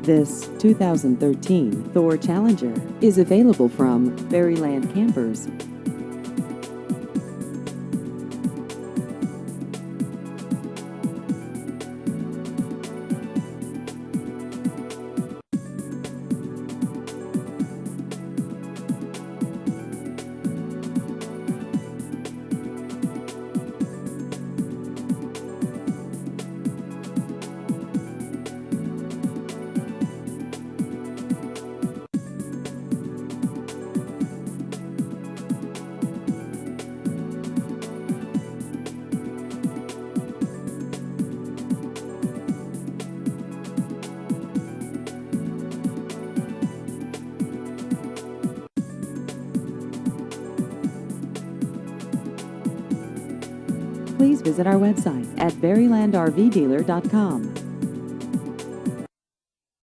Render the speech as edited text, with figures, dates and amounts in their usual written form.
This 2013 Thor Challenger is available from Fairyland Campers. Please visit our website at fairylandrvdealer.com.